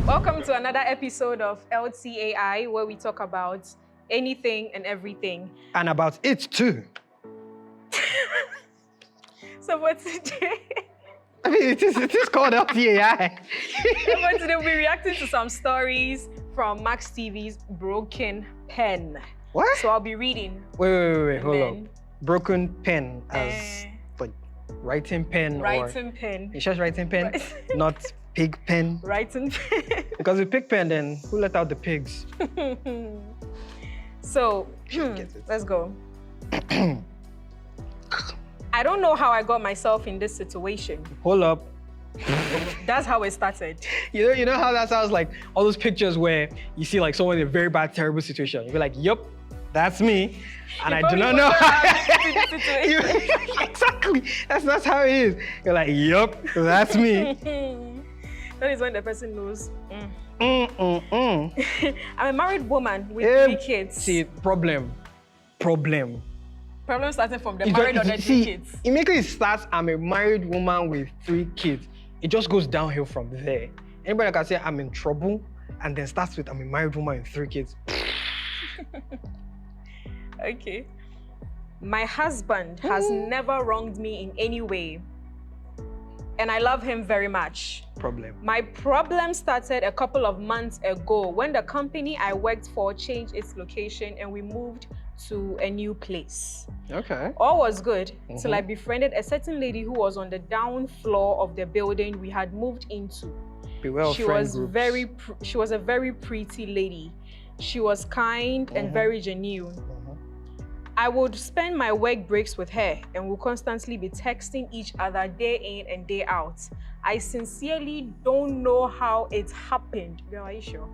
Welcome to another episode of LTAI, where we talk about anything and everything. And about it too. So for today... I mean, it is called LTAI. For today, we'll be reacting to some stories from Max TV's Broken Pen. What? So I'll be reading. Wait, hold on. Broken pen as like writing pen Writing pen. It's just writing pen, not pig pen. Writing pen. Because with pig pen, then who let out the pigs? So, let's go. I don't know how I got myself in this situation. Hold up. That's how it started. You know how that sounds like all those pictures where you see like someone in a very bad, terrible situation. You'll be like, yup, that's me. And I do not know how. Exactly. That's how it is. You're like, yup, that's me. That is when the person knows. I'm a married woman with 3 kids. See, problem. Problem starting from the married or the 3 kids. Immediately it starts, I'm a married woman with 3 kids. It just goes downhill from there. Anybody can say I'm in trouble and then starts with I'm a married woman with 3 kids. Okay. My husband has never wronged me in any way, and I love him very much. Problem. My problem started a couple of months ago when the company I worked for changed its location and we moved to a new place. Okay. All was good till I befriended a certain lady who was on the down floor of the building we had moved into. Beware of friend groups. She was a very pretty lady. She was kind and very genuine. I would spend my work breaks with her and we'll constantly be texting each other day in and day out. I sincerely don't know how it happened. Girl, are you sure?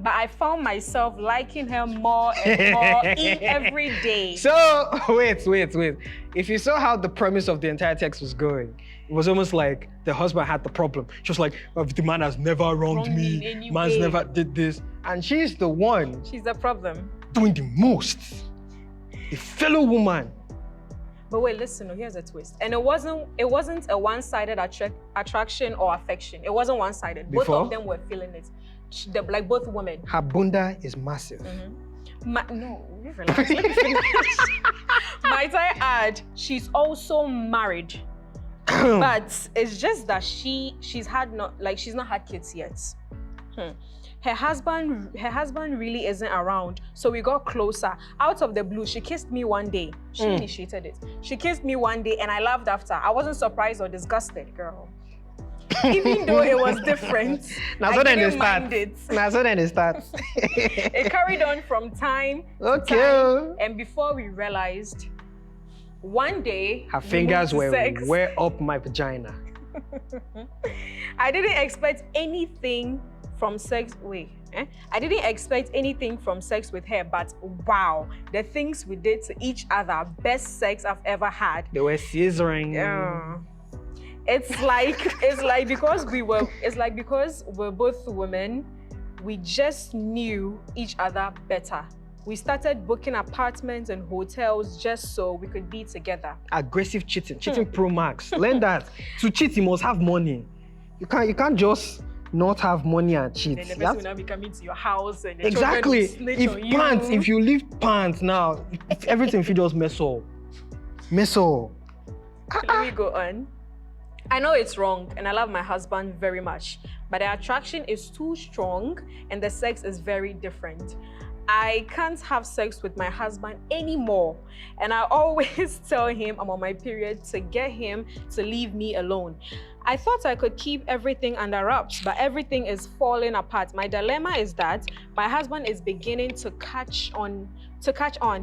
But I found myself liking her more and more every day. So, wait. If you saw how the premise of the entire text was going, it was almost like the husband had the problem. She was like, the man has never wronged me. Man's never did this. And she's the one. She's the problem. Doing the most. A fellow woman. But wait, listen, here's a twist. And it wasn't a one-sided attraction or affection. It wasn't one-sided. Both of them were feeling it. Like both women. Her bunda is massive. No, relax. Let me finish. Might I add, she's also married. But it's just that she's not had kids yet. Her husband really isn't around, so we got closer. Out of the blue, she kissed me one day. She initiated it. She kissed me one day and I laughed after. I wasn't surprised or disgusted, girl. Even though it was different, I didn't mind it. It carried on from time to time, and before we realized, one day, her fingers were way up my vagina. I didn't expect anything from sex. I didn't expect anything from sex with her, but wow, the things we did to each other, best sex I've ever had. They were scissoring. It's like because we're both women, we just knew each other better. We started booking apartments and hotels just so we could be together. Aggressive cheating pro max. Learn that. To cheat, you must have money. You can't just not have money and cheat. Then the person will now be coming to your house and exactly. If you leave pants now, everything will just mess up. So let me go on. I know it's wrong and I love my husband very much, but the attraction is too strong and the sex is very different. I can't have sex with my husband anymore, and I always tell him I'm on my period to get him to leave me alone. I thought I could keep everything under wraps, but everything is falling apart. My dilemma is that my husband is beginning to catch on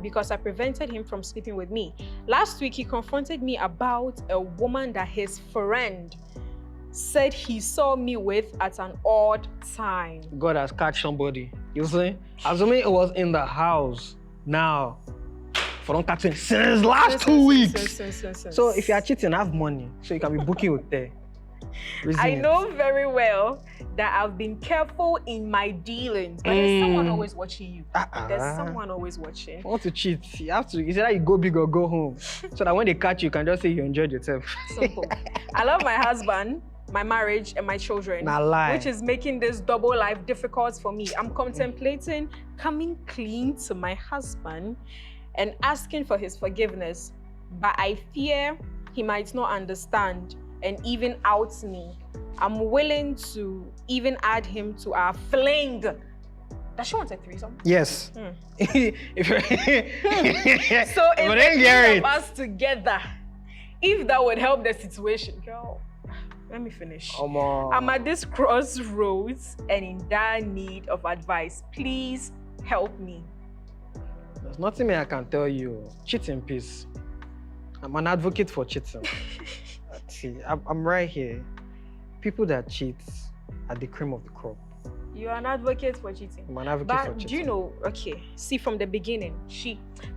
because I prevented him from sleeping with me. Last week, he confronted me about a woman that his friend said he saw me with at an odd time. God has catch somebody. You see? Assuming it was in the house now. For don't catch it since last 2 weeks. So if you are cheating, have money. So you can be booking with there. I know very well that I've been careful in my dealings, but there's someone always watching you. There's someone always watching. If you want to cheat, you have to, it's either you go big or go home. So that when they catch you, you can just say you enjoyed yourself. Simple. I love my husband. my marriage and my children, Nah, lie. which is making this double life difficult for me. I'm contemplating coming clean to my husband and asking for his forgiveness, but I fear he might not understand and even out me. I'm willing to even add him to our fling. Does she want a threesome? Yes. If So if the three of us together, if that would help the situation, girl, let me finish. I'm at this crossroads and in dire need of advice. Please help me. There's nothing I can tell you. Cheat in peace. I'm an advocate for cheating. See, I'm right here. People that cheat are the cream of the crop. You're an advocate for cheating. I'm an advocate for cheating. But do you know, okay, see from the beginning,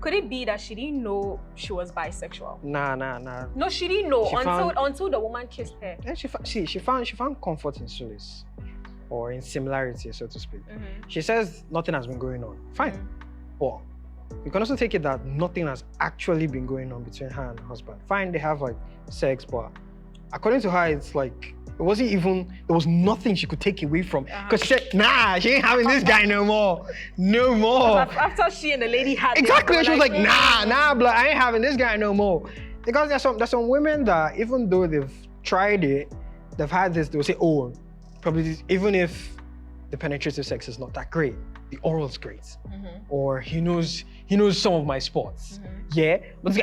could it be that she didn't know she was bisexual? Nah. No, she didn't know until the woman kissed her. Yeah, she found comfort in solace, or in similarity, so to speak. She says nothing has been going on. Fine. But you can also take it that nothing has actually been going on between her and her husband. Fine, they have like sex, but according to her, it's like it wasn't even, there was nothing she could take away from. Because she said, nah, she ain't having this guy no more. No more. After she and the lady had exactly, she was like, nah, blood, I ain't having this guy no more. Because there's some women that even though they've tried it, they've had this, they'll say, oh, probably even if the penetrative sex is not that great, the oral's great. Or he knows some of my spots. Yeah, but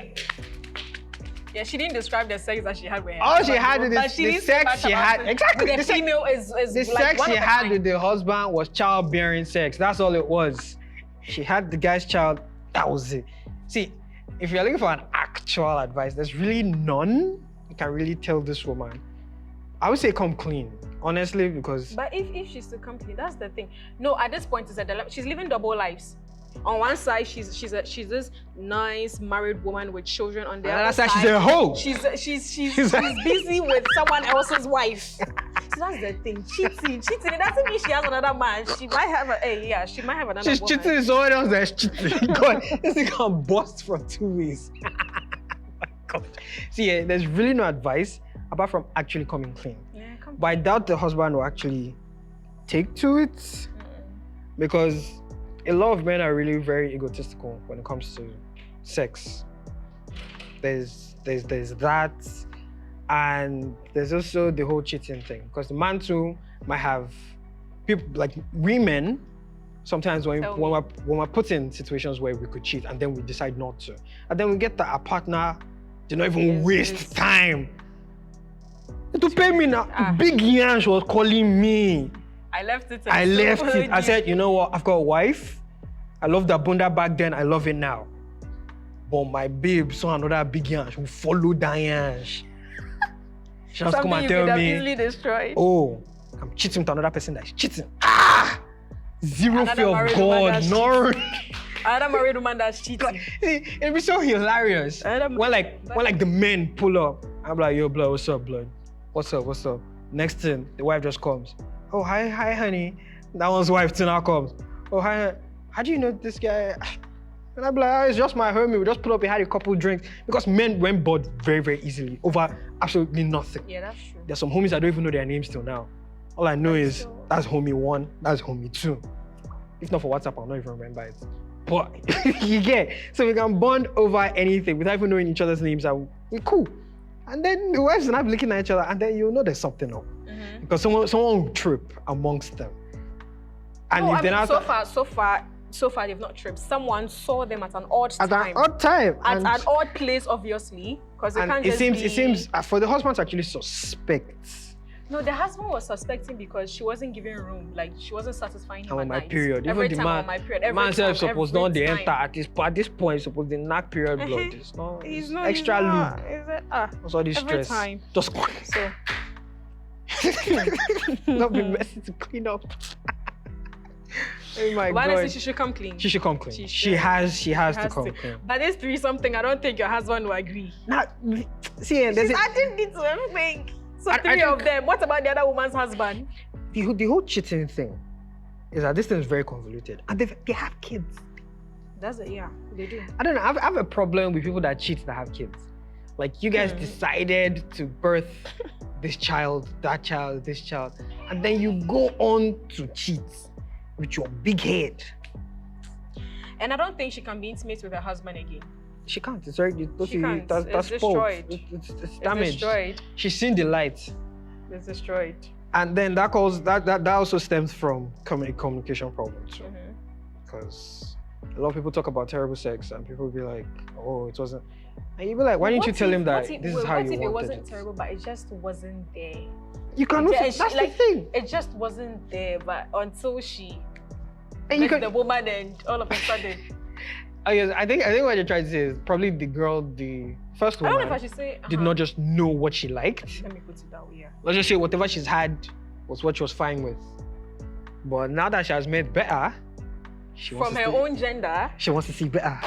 yeah, she didn't describe the sex that she had with her. All she had with the sex she had, exactly. The female is the sex she had with the husband was childbearing sex. That's all it was. She had the guy's child. That was it. See, if you're looking for an actual advice, there's really none you can really tell this woman. I would say come clean, honestly, because. But if she's to come clean, that's the thing. No, at this point, she's living double lives. On one side, she's this nice married woman with children. On the other side, she's a hoe. She's busy with someone else's wife. So that's the thing. Cheating. It doesn't mean she has another man. She might have she might have another. She's woman. Cheating is someone else that's cheating. God, this thing can bust from two ways. God. See, there's really no advice apart from actually coming clean. Yeah, but I doubt the husband will actually take to it because a lot of men are really very egotistical when it comes to sex. There's that, and there's also the whole cheating thing. Because the man too might have people like women. Sometimes when we're put in situations where we could cheat and then we decide not to, and then we get that our partner did not even waste time to pay me now. Big Yansh was calling me. I left it. I said, you know what? I've got a wife. I loved that bunda back then. I love it now. But my babe saw another big Yansh who followed that Yansh. She just come and tell me, easily destroyed. oh, I'm cheating with another person that's cheating. Zero Another fear of God. No. Another married woman that's cheating. It'd be so hilarious. When the men pull up, I'm like, yo, blood, what's up, blood? What's up? Next thing, the wife just comes. Oh, hi, honey. That one's wife too now comes. Oh, hi. How do you know this guy? And I'm like, oh, it's just my homie. We just pulled up, we had a couple drinks. Because men went bored very, very easily over absolutely nothing. Yeah, that's true. There's some homies I don't even know their names till now. All I know is that's homie 1, that's homie 2. If not for WhatsApp, I'll not even remember it. But you get, so we can bond over anything without even knowing each other's names. And we're cool. And then the wives and I be looking at each other, and then you know there's something up. Because someone will trip amongst them. And no, if so far they've not tripped. Someone saw them at an odd time. At an odd time. At an odd place, obviously. Because it seems for the husband to actually suspect. No, the husband was suspecting because she wasn't giving room. Like, she wasn't satisfying him on at my night. period. Every Even time the man, on my period. Every man self supposed not the enter at this point. Supposed to knock period blood. It's not extra lube. What's all this stress? Time. Just so. Not be messy to clean up. Oh my God. Honestly, she should come clean. She should come clean. She has to come clean. But this threesome, I don't think your husband will agree. See, there's adding it to everything. So three of them. What about the other woman's husband? The whole cheating thing is that this thing is very convoluted. And they have kids. That's it, yeah. They do. I don't know. I have a problem with people that cheat that have kids. Like you guys decided to birth this child, that child, this child, and then you go on to cheat with your big head. And I don't think she can be intimate with her husband again. She can't. It's already She can't. that's It's destroyed. destroyed. It's damaged. It's destroyed. She's seen the light. It's destroyed. And then that also stems from communication problems. Because a lot of people talk about terrible sex and people be like, oh, it wasn't. And you be like, why didn't you tell him that this is how you wanted it? What if it wasn't terrible, but it just wasn't there? You cannot. That's the thing. It just wasn't there, but until she met the woman, and all of a sudden. I think what you're trying to say is probably the girl, the first woman, I don't know if I should say, did not just know what she liked. Let me put it that way, yeah. Let's just say whatever she's had was what she was fine with. But now that she has made better, from her own gender, she wants to see better.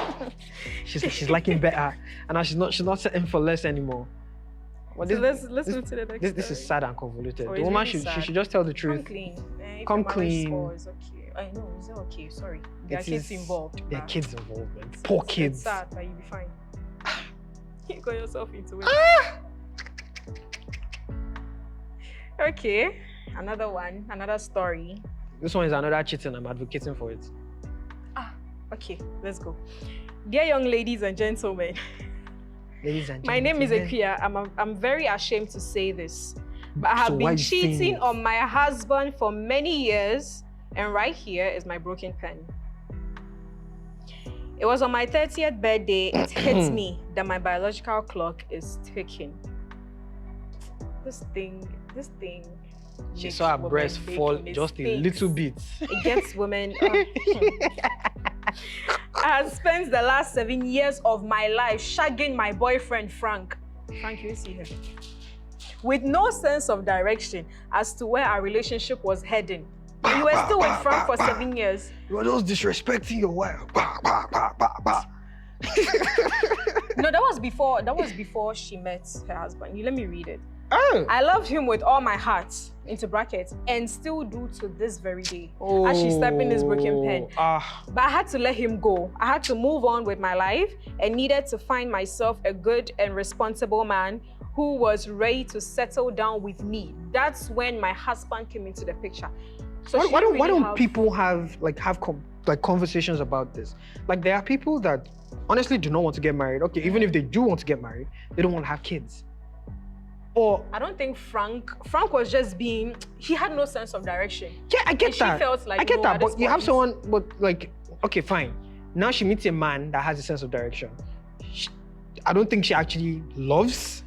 she's liking better, and now she's not setting for less anymore. Well, so let's listen to the next story. This is sad and convoluted. Oh, the woman really should just tell the truth. Come clean. Come clean. Is okay. I know, is it okay? Sorry. There are kids involved. There are kids involved, man. Poor kids. It's sad, but you'll be fine. You got yourself into it. Okay. Another story. This one is another cheating. I'm advocating for it. Okay, let's go. Dear young ladies and gentlemen. My name is Akuya. I'm very ashamed to say this, but I have been cheating on my husband for many years, and right here is my broken pen. It was on my 30th birthday, it hit me that my biological clock is ticking. This thing. She saw her breast fall just a little bit. It gets women. I have spent the last 7 years of my life shagging my boyfriend, Frank. Frank, you see him. With no sense of direction as to where our relationship was heading. You were still with Frank for 7 years. You were just disrespecting your wife. No, that was before she met her husband. Let me read it. Oh. I loved him with all my heart, into brackets, and still do to this very day. As she's stepping his broken pen. But I had to let him go. I had to move on with my life and needed to find myself a good and responsible man who was ready to settle down with me. That's when my husband came into the picture. So why don't people have conversations about this? Like, there are people that honestly do not want to get married. Okay, even if they do want to get married, they don't want to have kids. Or I don't think Frank was just being, he had no sense of direction. Yeah, I get that. She felt like, I get that, but you have someone, but like, okay, fine. Now she meets a man that has a sense of direction. I don't think she actually loves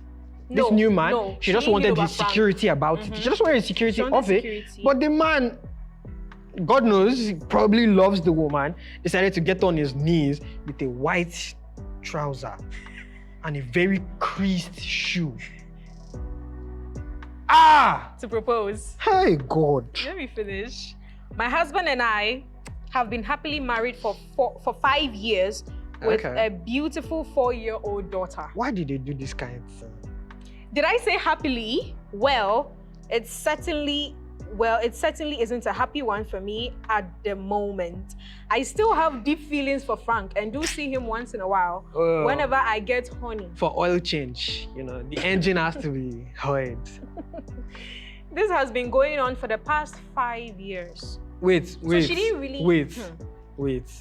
this new man. No, she just wanted the security about it. She just wanted the security of it. But the man, God knows, he probably loves the woman, decided to get on his knees with a white trouser and a very creased shoe. To propose. Hey, God. Let me finish. My husband and I have been happily married for 5 years with a beautiful 4-year-old daughter. Why did they do this kind of thing? Did I say happily? Well, it certainly isn't a happy one for me at the moment. I still have deep feelings for Frank and do see him once in a while whenever I get horny. For oil change, the engine has to be oiled. This has been going on for the past 5 years. Wait. So she didn't really... Wait.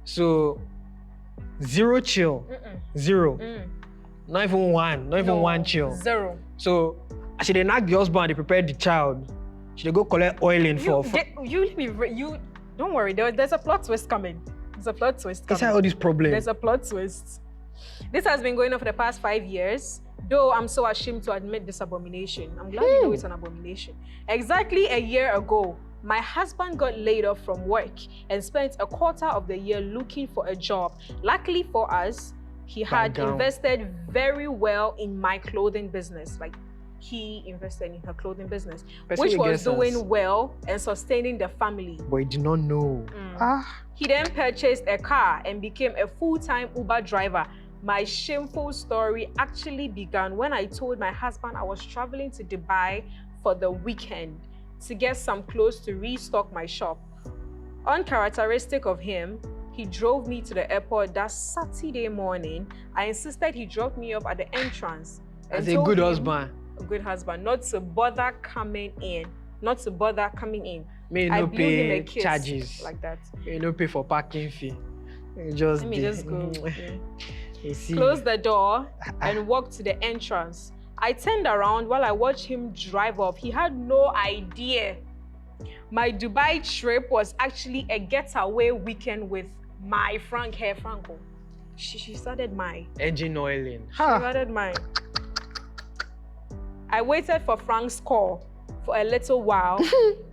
So, zero chill. Zero. Not even one chill. Zero. So, as they knock the husband, they prepared the child. Should they go collect oiling for... Don't worry, there's a plot twist coming. It's all these problems. There's a plot twist. This has been going on for the past 5 years, though I'm so ashamed to admit this abomination. I'm glad you know it's an abomination. Exactly a year ago, my husband got laid off from work and spent a quarter of the year looking for a job. Luckily for us, he had invested very well in my clothing business. Like, he invested in her clothing business, which was doing well and sustaining the family. But he did not know. He then purchased a car and became a full-time Uber driver. My shameful story actually began when I told my husband I was traveling to Dubai for the weekend to get some clothes to restock my shop. Uncharacteristic of him, he He drove me to the airport that Saturday morning. I insisted he drop me off at the entrance. As a good husband. A good husband, not to bother coming in. May I no blew him a pay kiss charges. like that. May no pay for parking fee. Just Let me just go. You see. Close the door and walk to the entrance. I turned around while I watched him drive off. He had no idea. My Dubai trip was actually a getaway weekend with my Franco. She started mine. Engine oiling. She started mine. I waited for Frank's call for a little while.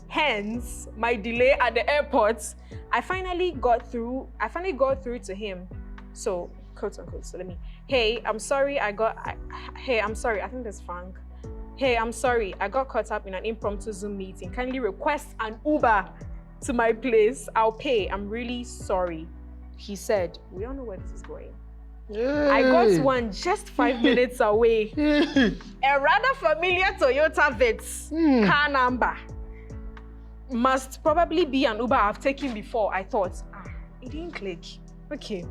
Hence, my delay at the airport. I finally got through to him. So, quote unquote. So hey, I'm sorry, I think that's Frank. Hey, I'm sorry, I got caught up in an impromptu Zoom meeting. Kindly request an Uber to my place. I'll pay. I'm really sorry. He said, we all know where this is going. Hey. I got one just 5 minutes away. A rather familiar Toyota Vitz car number. Must probably be an Uber I've taken before. I thought, it didn't click. Okay.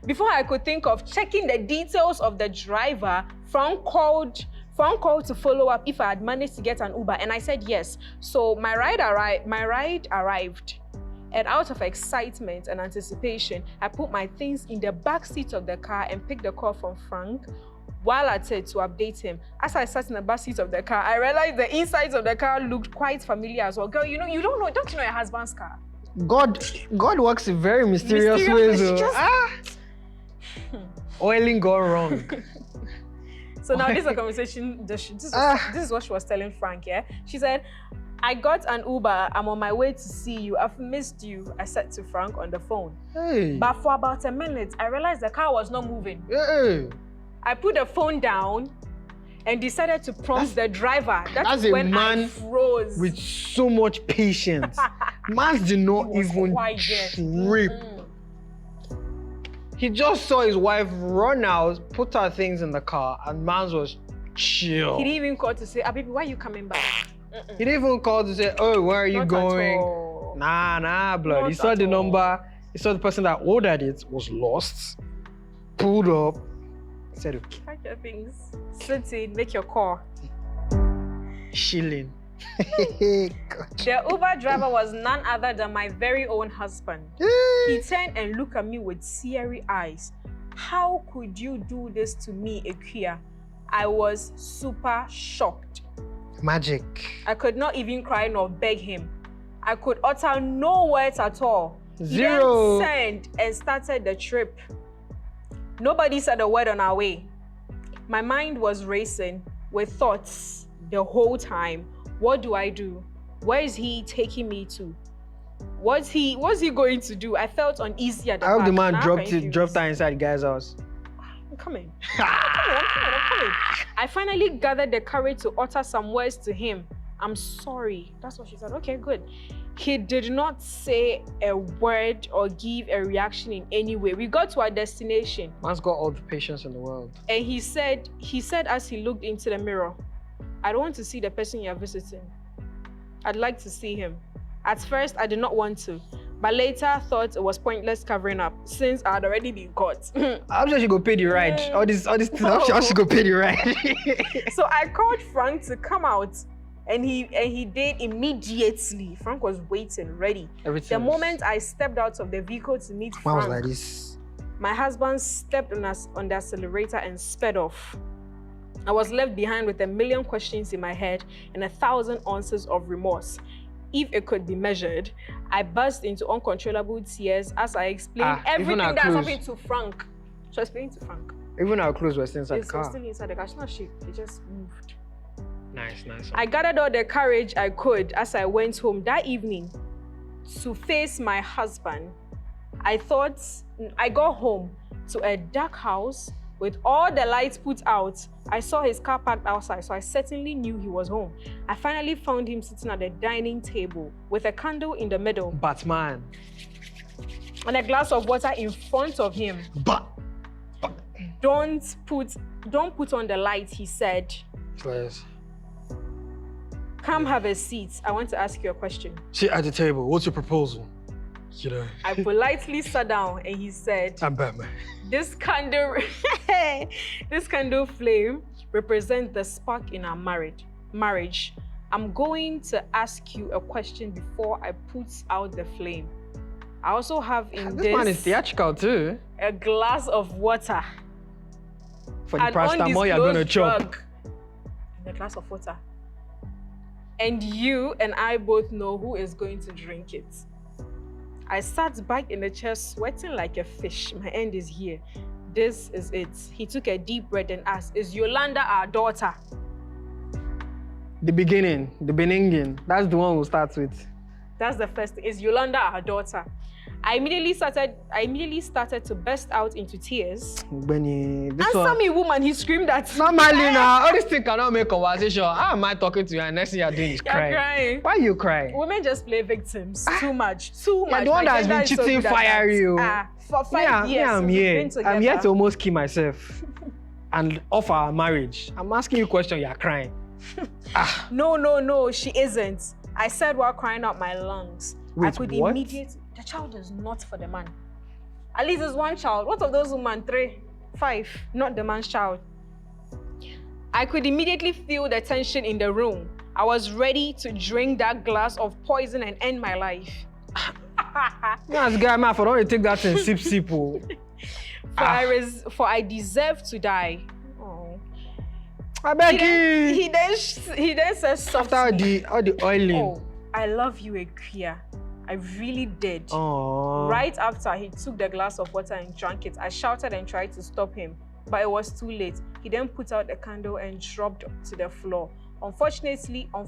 Before I could think of checking the details of the driver, Frank called to follow up if I had managed to get an Uber, and I said yes. So my ride arrived. And out of excitement and anticipation, I put my things in the back seat of the car and picked the call from Frank while I said to update him. As I sat in the back seat of the car, I realized the insides of the car looked quite familiar as well. Girl, don't you know your husband's car? God works in very mysterious ways. Oiling gone wrong. So now this is a conversation. This is what she was telling Frank, yeah? She said, I got an Uber. I'm on my way to see you. I've missed you, I said to Frank on the phone. Hey. But for about a minute, I realized the car was not moving. Hey. I put the phone down and decided to prompt the driver. That's a when man I froze. with so much patience. Man did not even trip. He just saw his wife run out, put her things in the car, and man was chill. He didn't even call to say, baby, why are you coming back? He didn't even call to say, oh, where are you going? Nah, blood. He saw the number. He saw the person that ordered it was lost. Pulled up. Said, okay. Pack your things. Sit in, make your call. Shilling. The Uber driver was none other than my very own husband. He turned and looked at me with teary eyes. How could you do this to me, Ekia? I was super shocked. Magic. I could not even cry nor beg him. I could utter no words at all. Zero. He then turned and started the trip. Nobody said a word on our way. My mind was racing with thoughts the whole time. What do I do? Where is he taking me to? What's he going to do? I felt uneasy at the I hope back. the man dropped her inside the guy's house. I'm coming. I finally gathered the courage to utter some words to him. I'm sorry. That's what she said. Okay, good. He did not say a word or give a reaction in any way. We got to our destination. Man's got all the patience in the world. And he said as he looked into the mirror, I don't want to see the person you're visiting. I'd like to see him. At first, I did not want to, but later thought it was pointless covering up since I had already been caught. I'm sure she go pay the ride. All this things, I'm sure she go pay the ride. So I called Frank to come out. And he did immediately. Frank was waiting, ready. The moment I stepped out of the vehicle to meet Frank, was like this. My husband stepped on the accelerator and sped off. I was left behind with a million questions in my head and 1,000 ounces of remorse. If it could be measured, I burst into uncontrollable tears as I explained everything that happened to Frank. So I explained to Frank. Even our clothes were still inside the car. Still inside the car. It's not shit. It just moved. Nice. I gathered all the courage I could as I went home that evening to face my husband. I got home to a dark house with all the lights put out. I saw his car parked outside, so I certainly knew he was home. I finally found him sitting at the dining table with a candle in the middle. Batman. And a glass of water in front of him. Don't put on the light, he said. Yes. Come have a seat. I want to ask you a question. Sit at the table. What's your proposal? You know. I politely sat down and he said, I'm Batman. this candle flame represents the spark in our marriage. I'm going to ask you a question before I put out the flame. I also have in This man is theatrical too. a glass of water. For the paracetamol you're gonna chop. And a glass of water. And you and I both know who is going to drink it. I sat back in the chair sweating like a fish. My end is here. This is it. He took a deep breath and asked, is Yolanda our daughter? The beginning. That's the one we'll start with. That's the first thing. Is Yolanda our daughter? I immediately started to burst out into tears. Benny, this Answer me, woman, he screamed at me. Normally now, all these things cannot make conversation. How am I talking to you and next thing you're doing is crying? Crying. Why are you crying? Women just play victims too much. Yeah, the one that has been cheating fire you. For 5 years. I'm here to almost kill myself and offer our marriage. I'm asking you a question, you're crying. No, she isn't. I said while crying out my lungs. Wait, I could what? immediately. The child is not for the man. At least there's one child. What of those women? 3, 5, not the man's child. I could immediately feel the tension in the room. I was ready to drink that glass of poison and end my life. Yes, guy, man, for don't take that and sip. For I deserve to die. Oh. I beg you. He then says softly. After all the oiling. Oh, I love you, Ekia. I really did. Aww. Right after he took the glass of water and drank it, I shouted and tried to stop him, but it was too late. He then put out the candle and dropped to the floor. Unfortunately, I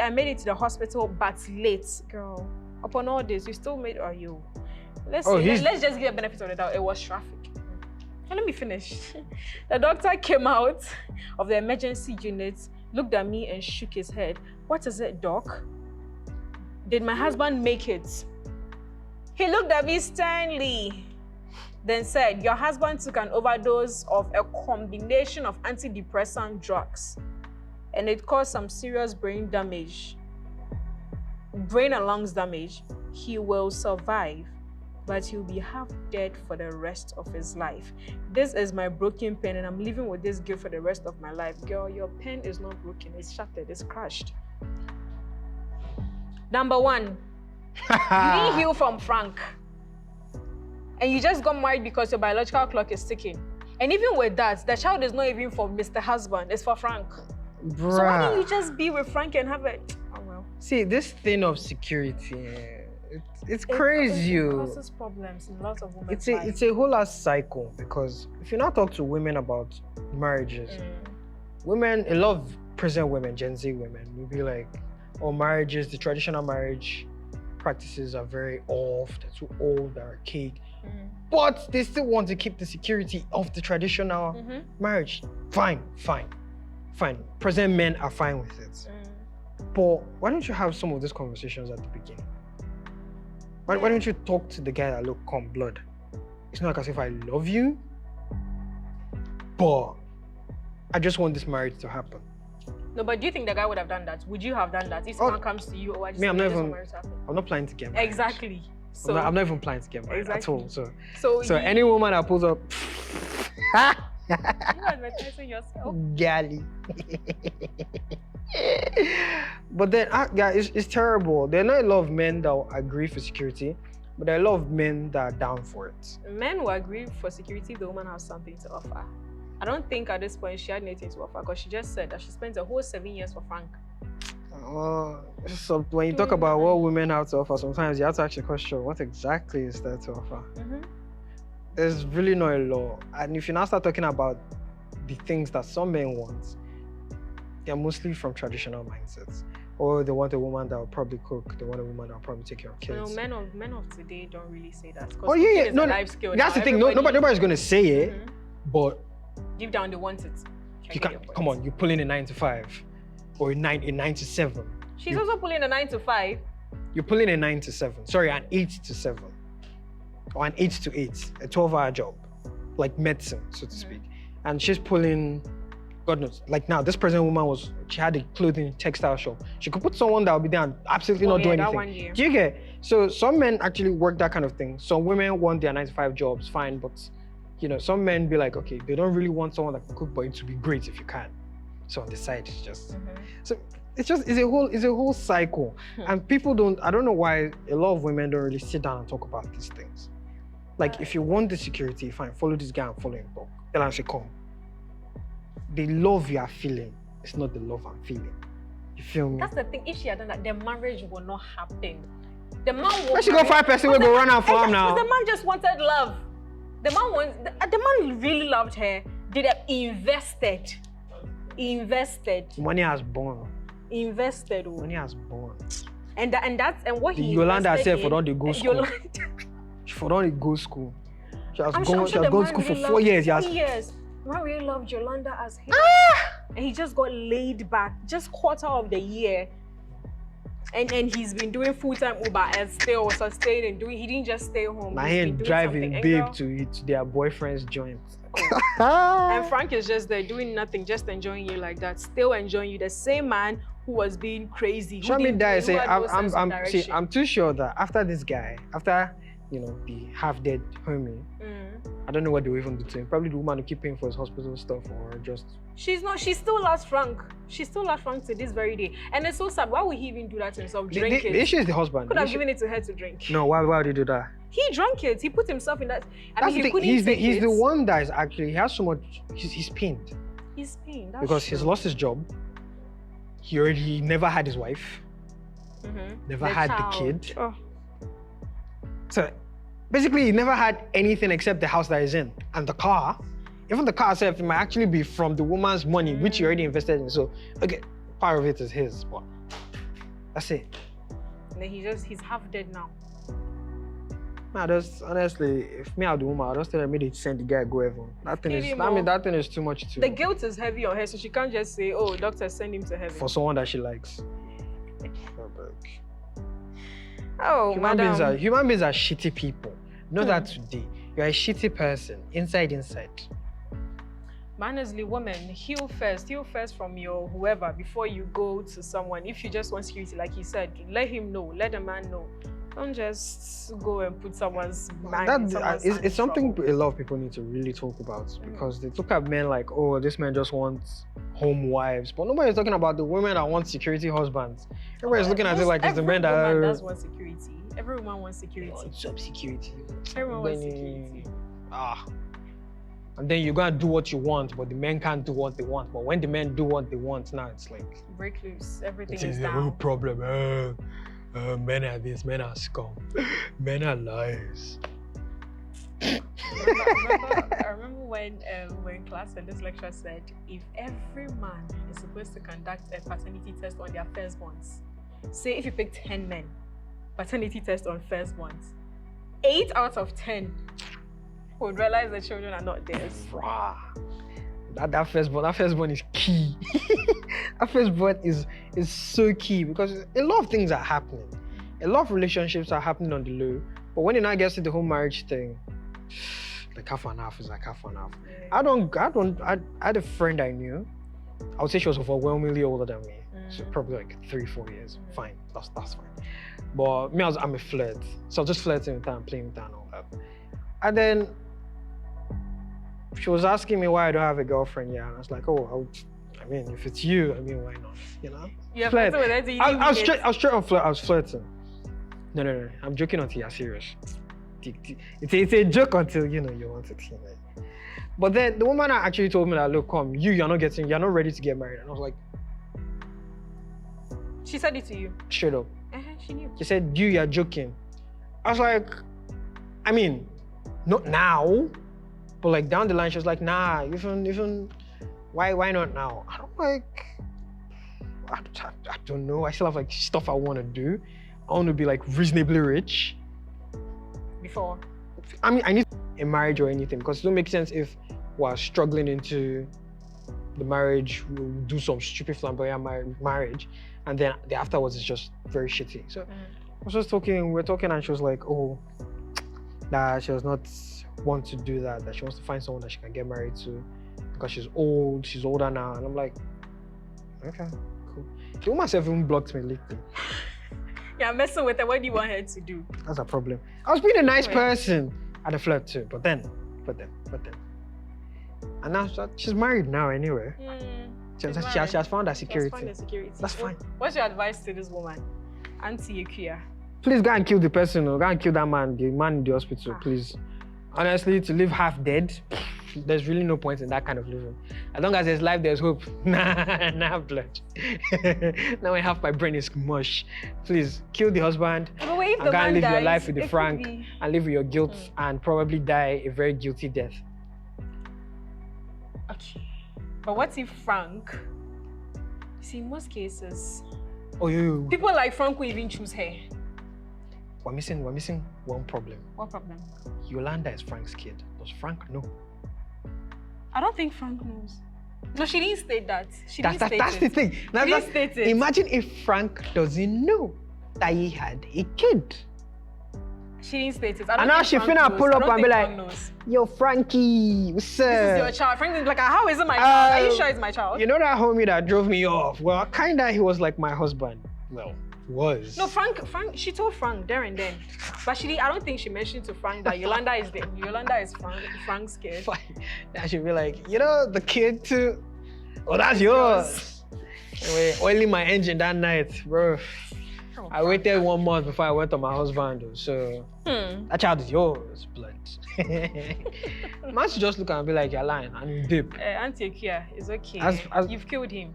made it to the hospital, but late. Girl, upon all this, you still made, let's just give the benefit of the doubt. It was traffic. Now let me finish. The doctor came out of the emergency unit, looked at me and shook his head. What is it, doc? Did my husband make it? He looked at me sternly, then said, your husband took an overdose of a combination of antidepressant drugs, and it caused some serious brain and lungs damage. He will survive, but he'll be half dead for the rest of his life. This is my broken pen, and I'm living with this guilt for the rest of my life. Girl, your pen is not broken, it's shattered, it's crushed. Number 1, you didn't heal from Frank. And you just got married because your biological clock is ticking. And even with that, the child is not even for Mr. Husband, it's for Frank. Bruh. So why don't you just be with Frank and have it? Oh well. See, this thing of security, it's crazy. It causes problems in lots of women's lives. It's a whole ass cycle, because if you now talk to women about marriages, women, a lot of present women, Gen Z women, will be like, oh, marriages, the traditional marriage practices are very off, they're too old, they're archaic. But they still want to keep the security of the traditional marriage. Fine. Present men are fine with it. But why don't you have some of these conversations at the beginning? Why don't you talk to the guy that, look, come, blood. It's not like as if I love you, but I just want this marriage to happen. No, but do you think the guy would have done that? Would you have done that if someone comes to you? I'm not planning to get married. Exactly. So I'm not even planning to get married at all. So any woman that pulls up, you're advertising yourself. Galley. But then, it's terrible. There are not a lot of men that will agree for security, but there are a lot of men that are down for it. Men will agree for security if the woman has something to offer. I don't think at this point she had anything to offer, because she just said that she spent a whole 7 years for Frank. So when you talk about what women have to offer, sometimes you have to ask the question, what exactly is there to offer? There's really not a law. And if you now start talking about the things that some men want, they're mostly from traditional mindsets. Or they want a woman that will probably cook, they want a woman that will probably take care of kids. No, men of today don't really say that. Oh yeah, no, life skill. That's the thing. Nobody's gonna say it, but deep down they want it. You can't. Come on, you pull in a 9 to 5, or a 9 to 7. She's also pulling a 9 to 5. You're pulling a 9 to 7. Sorry, an 8 to 7, or an 8 to 8, a 12-hour job, like medicine, so to speak. And she's pulling God knows. Like now, this present woman she had a clothing textile shop. She could put someone that would be there and absolutely not do anything. That one year. Do you get? So some men actually work that kind of thing. Some women want their 9-to-5 jobs, fine, but some men be like, okay, they don't really want someone that can cook, but it would be great if you can. So on the side, it's just so it's a whole cycle. And people I don't know why a lot of women don't really sit down and talk about these things. Like if you want the security, fine, follow this guy and follow him talk. Tell him, say, come. The love you are feeling is not the love I'm feeling. You feel me? That's the thing. If she had done that, the marriage will not happen. The man will. Why she go 5 person will go run out for him now? The man just wanted love. The man really loved her. Invested. Money has born. Invested. Money has born. And what he Yolanda invested said for don't they go school. For don't they go school. She has gone to school for 4 years. 4 years. Man really loved Yolanda as him. And he just got laid back, just quarter of the year. And he's been doing full-time Uber and still sustaining. He didn't just stay home. My hand driving babe to their boyfriend's joint. And Frank is just there doing nothing, just enjoying you like that, still enjoying you. The same man who was being crazy. Show me that. Say I'm too sure that after this guy, after the half-dead homie, I don't know what they will even do to him. Probably the woman will keep paying for his hospital stuff or just. She still loves Frank. She still loves Frank to this very day. And it's so sad. Why would he even do that to himself? Drink it. The issue is the husband. Could have given it to her to drink. No, why would he do that? He drank it. He put himself in that. He's the one that is actually, he has so much, he's pained. He's pained, because he's lost his job. He never had his wife. Never had the kid. Oh. So basically he never had anything except the house that he's in and the car. Even the car itself, it might actually be from the woman's money, which he already invested in. So, okay, part of it is his, but that's it. And then he's half dead now. Honestly, if me and the woman, I just tell her to send the guy go heaven. That thing is too much too. The guilt is heavy on her, so she can't just say, oh, doctor, send him to heaven. For someone that she likes. Oh, human beings are shitty people. Know that today. You're a shitty person, inside. Honestly, women, heal first from your whoever before you go to someone. If you just want security, like he said, let him know, let the man know. Don't just go and put someone's mind it's something a lot of people need to really talk about, because they look at men like, oh, this man just wants home wives, but nobody's talking about the women that want security husbands. Everybody's looking at it like it's the men that does want security. Every woman wants security. Some security. Everyone wants security. And then you go and do what you want, but the men can't do what they want. But when the men do what they want, now it's like break loose. Everything is the down. whole problem. Men are this, men are scum, men are lies. I remember when we were in class and this lecturer said, if every man is supposed to conduct a paternity test on their firstborns, say if you pick 10 men, paternity test on firstborns, 8 out of 10 would realize the children are not theirs. That firstborn is key. That firstborn is so key, because a lot of things are happening. A lot of relationships are happening on the low, but when it now gets to the whole marriage thing, like half and half is like half and half. I had a friend I knew. I would say she was overwhelmingly older than me. So probably like 3-4 years. Fine, that's fine. But me, I'm a flirt. So I was just flirting with her and playing with her and all that. And then she was asking me why I don't have a girlfriend yet. And I was like, oh, I mean, if it's you, I mean, why not? Yeah, flirt. I was flirting. No. I'm joking until you're serious. It's a joke until, you want it. But then the woman actually told me that, look, come, you're not ready to get married. And I was like, she said it to you? Straight up. She knew. She said, you're joking. I was like, I mean, not now, but like down the line, she was like, nah, even, why not now? I'm like, I don't know. I still have like stuff I want to do. I want to be like reasonably rich. Before? I mean, I need a marriage or anything, because it don't make sense if we're struggling into the marriage, we'll do some stupid flamboyant marriage, and then the afterwards is just very shitty. So I was just talking, we were talking, and she was like, oh, that she does not want to do that she wants to find someone that she can get married to, because she's old, she's older now. And I'm like, okay, cool. The woman herself even blocked me lately. Yeah, messing with her. What do you want her to do? That's a problem. I was being a nice person at the flirt too, but then. And now she's married now anyway. She has found her security. That's fine. What's your advice to this woman? Auntie Ikea. Please go and kill the person, or go and kill that man, the man in the hospital, please. Honestly, to live half dead, there's really no point in that kind of living. As long as there's life, there's hope. Nah, blood. Now I have my brain is mush. Please, kill the husband, and go and live your life with the Frank, and live with your guilt, and probably die a very guilty death. Okay. But what if Frank? See, in most cases, people like Frank will even choose her. We're missing one problem. What problem? Yolanda is Frank's kid. Does Frank know? I don't think Frank knows. No, she didn't state that. That's the thing. She didn't state it. Imagine if Frank doesn't know that he had a kid. She didn't state it. And now she finna pull up and be like, yo, Frankie, what's up? This is your child. Frank is like, how is it my child? Are you sure it's my child? You know that homie that drove me off? Well, kinda he was like my husband. Well, was. No, Frank, she told Frank there and then. But I don't think she mentioned to Frank that Yolanda is Frank's kid. Fine. Now she'd be like, you know, the kid too? Oh, that's yours. Anyway, oiling my engine that night, bro. I waited 1 month before I went to my husband, so that child is yours, blood. Man should just look and be like, you're lying, and dip. Auntie Kia, it's okay. You've killed him.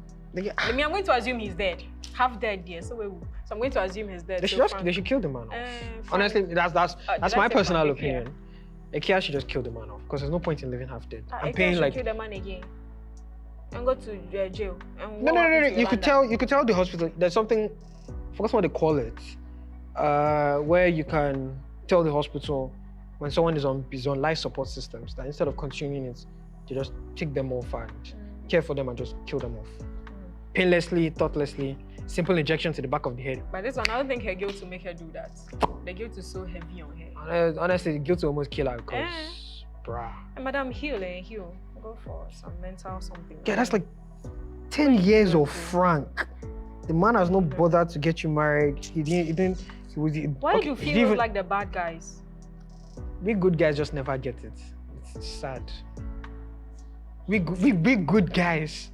I mean, I'm going to assume he's dead. Half dead, yeah. So I'm going to assume he's dead. They should kill the man off. Honestly, that's my personal opinion. Ikea should just kill the man off, because there's no point in living half dead. I'm paying like. Kill the man again. And go to jail. No. You could tell the hospital there's something. I forgot what they call it. Where you can tell the hospital when someone is on life support systems that instead of consuming it, they just take them off and care for them and just kill them off. Painlessly, thoughtlessly, simple injection to the back of the head. But this one, I don't think her guilt will make her do that. The guilt is so heavy on her. Honestly, the guilt will almost kill her because, bruh. And madam, heal. Go for some mental something. Yeah, that's like 10 years of Frank. The man has not bothered to get you married. Why do you feel like the bad guys? We good guys just never get it. It's sad. We good guys.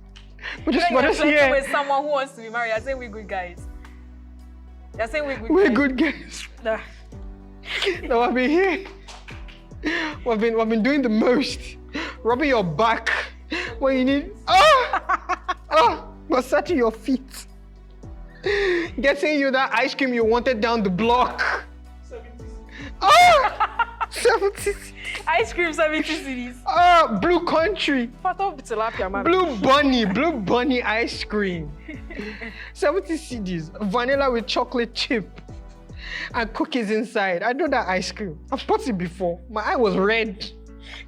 We're just here with someone who wants to be married. You're saying we good guys. You're saying we're good guys. No, I've been here. We've been doing the most. Rubbing your back when you need. Massaging your feet. Getting you that ice cream you wanted down the block. 70. Ice cream 70 cedis. Blue Country. Blue bunny ice cream. 70 cedis. Vanilla with chocolate chip. And cookies inside. I know that ice cream. I've bought it before. My eye was red.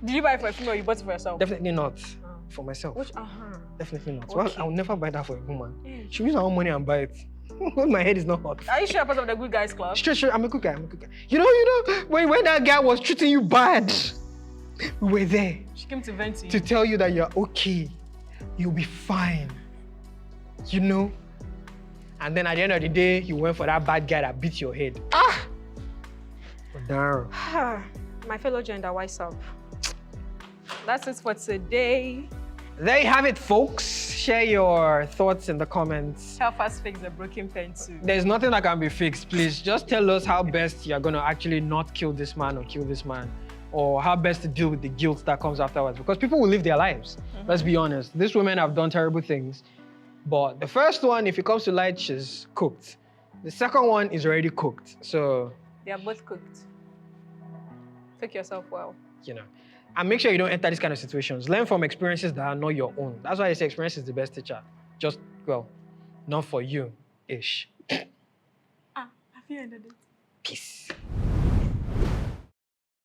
Did you buy it for a female or you bought it for yourself? Definitely not. For myself. Definitely not. Okay. Well, I'll never buy that for a woman. She use her own money and buy it. When my head is not hot. Are you sure you're part of the good guys club? Sure. I'm a good guy. You know, when that guy was treating you bad, we were there. She came to vent to you. To tell you that you're okay. You'll be fine. You know? And then at the end of the day, you went for that bad guy that beat your head. Darn. My fellow gender, wise up. That's it for today. There you have it, folks. Share your thoughts in the comments. Help us fix the broken pen too. There's nothing that can be fixed, please. Just tell us how best you're going to actually not kill this man or kill this man. Or how best to deal with the guilt that comes afterwards. Because people will live their lives. Let's be honest. These women have done terrible things. But the first one, if it comes to light, she's cooked. The second one is already cooked. So... They are both cooked. Take yourself well. You know. And make sure you don't enter these kind of situations. Learn from experiences that are not your own. That's why I say experience is the best teacher. Just, well, not for you-ish. Have you ended it? Peace.